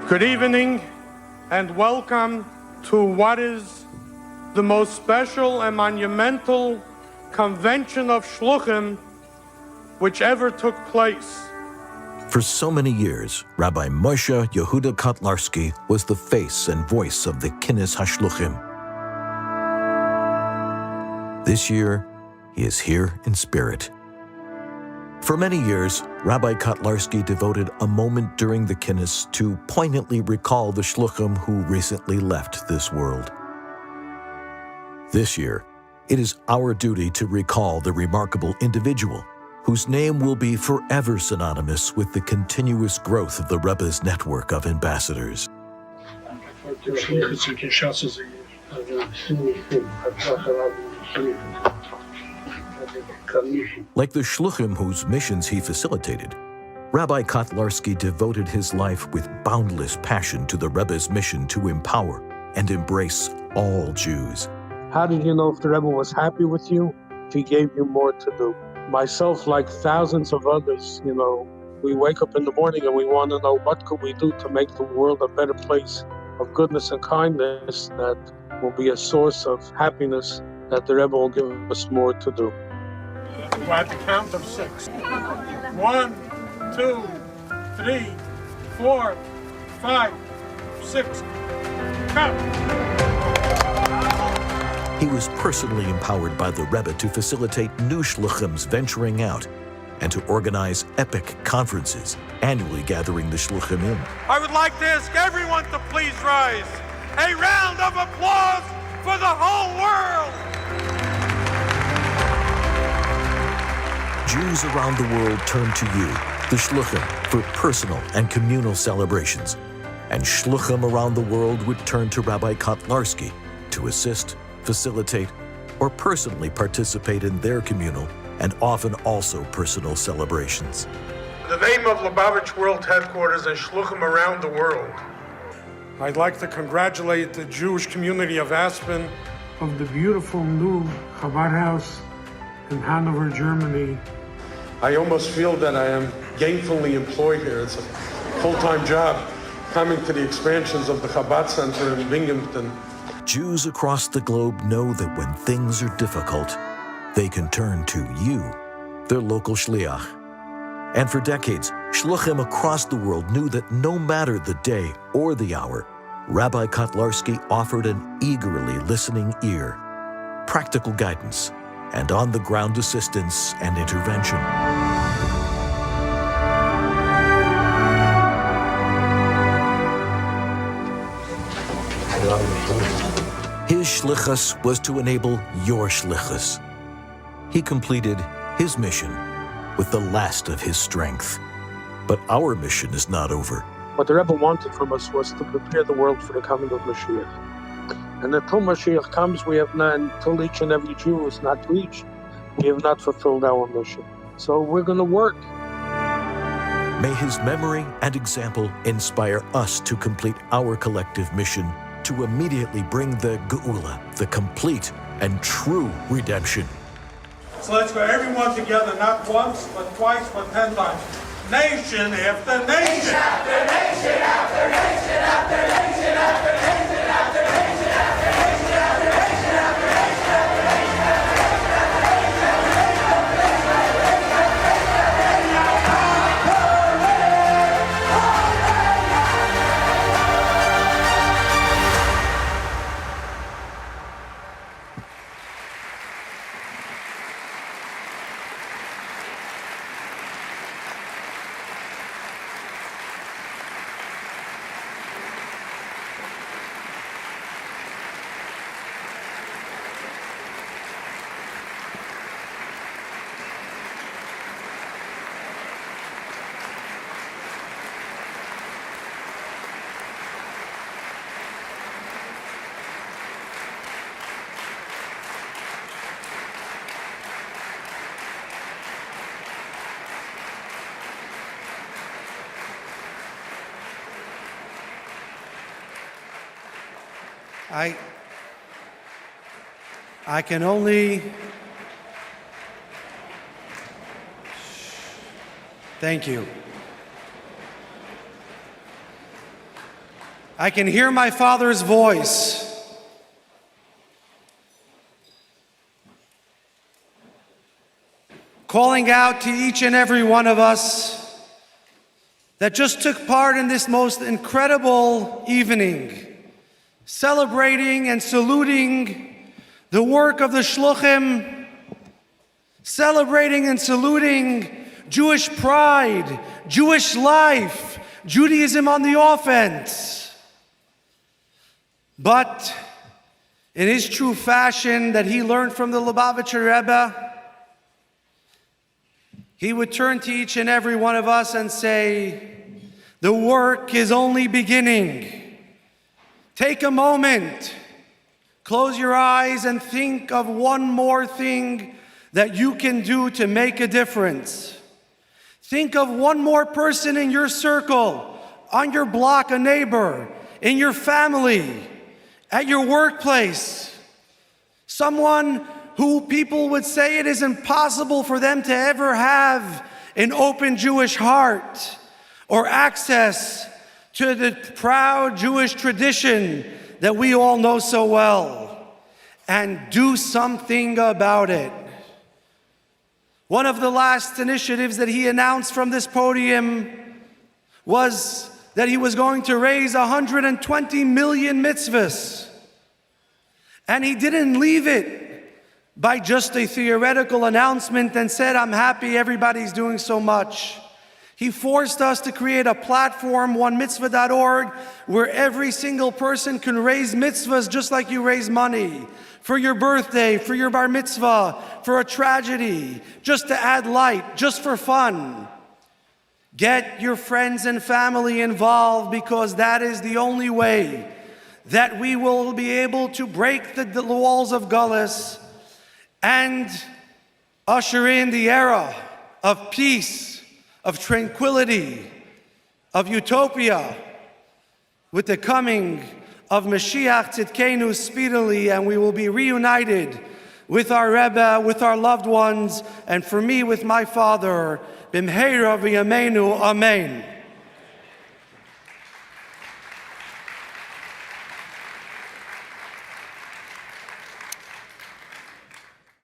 Good evening and welcome to what is the most special and monumental convention of Shluchim which ever took place. For so many years, Rabbi Moshe Kotlarsky was the face and voice of the Kinus Hashluchim. This year, he is here in spirit. For many years, Rabbi Kotlarsky devoted a moment during the Kinus to poignantly recall the Shluchim who recently left this world. This year, it is our duty to recall the remarkable individual whose name will be forever synonymous with the continuous growth of the Rebbe's network of ambassadors. Like the Shluchim whose missions he facilitated, Rabbi Kotlarsky devoted his life with boundless passion to the Rebbe's mission to empower and embrace all Jews. How did you know if the Rebbe was happy with you, if he gave you more to do? Myself, like thousands of others, we wake up in the morning and we want to know what could we do to make the world a better place of goodness and kindness that will be a source of happiness that the Rebbe will give us more to do. At the count of 6. 1, 2, 3, 4, 5, 6. Count. He was personally empowered by the Rebbe to facilitate new Shluchims venturing out and to organize epic conferences, annually gathering the Shluchim in. I would like to ask everyone to please rise. A round of applause for the whole world. Jews around the world turn to you, the Shluchim, for personal and communal celebrations. And Shluchim around the world would turn to Rabbi Kotlarsky to assist, facilitate, or personally participate in their communal and often also personal celebrations. In the name of Lubavitch World Headquarters and Shluchim around the world, I'd like to congratulate the Jewish community of Aspen of the beautiful new Chabad house in Hanover, Germany. I almost feel that I am gainfully employed here. It's a full-time job coming to the expansions of the Chabad Center in Binghamton. Jews across the globe know that when things are difficult, they can turn to you, their local shliach. And for decades, shluchim across the world knew that no matter the day or the hour, Rabbi Kotlarsky offered an eagerly listening ear, practical guidance, and on-the-ground assistance and intervention. His shlichus was to enable your shlichus. He completed his mission with the last of his strength. But our mission is not over. What the Rebbe wanted from us was to prepare the world for the coming of Mashiach. And until Mashiach comes, we have not, until each and every Jew is not reached, we have not fulfilled our mission. So we're going to work. May his memory and example inspire us to complete our collective mission to immediately bring the Geula, the complete and true redemption. So let's go everyone together, not once, but twice, but 10 times. Nation after nation. After nation, after nation, after nation, after nation, after nation, after nation, after nation, after nation, after nation, I can only thank you. I can hear my Father's voice. Calling out to each and every one of us that just took part in this most incredible evening, celebrating and saluting the work of the Shluchim, celebrating and saluting Jewish pride, Jewish life, Judaism on the offense. But in his true fashion that he learned from the Lubavitcher Rebbe, he would turn to each and every one of us and say, the work is only beginning. Take a moment, close your eyes and think of one more thing that you can do to make a difference. Think of one more person in your circle, on your block, a neighbor, in your family, at your workplace, someone who people would say it is impossible for them to ever have an open Jewish heart or access to the proud Jewish tradition that we all know so well, and do something about it. One of the last initiatives that he announced from this podium was that he was going to raise 120 million mitzvahs. And he didn't leave it by just a theoretical announcement and said, I'm happy everybody's doing so much. He forced us to create a platform, onemitzvah.org, where every single person can raise mitzvahs just like you raise money. For your birthday, for your bar mitzvah, for a tragedy, just to add light, just for fun. Get your friends and family involved, because that is the only way that we will be able to break the walls of Gullus and usher in the era of peace, of tranquility, of utopia, with the coming of Mashiach Tzidkenu speedily, and we will be reunited with our Rebbe, with our loved ones, and for me, with my Father, B'mheira v'yameinu, Amen.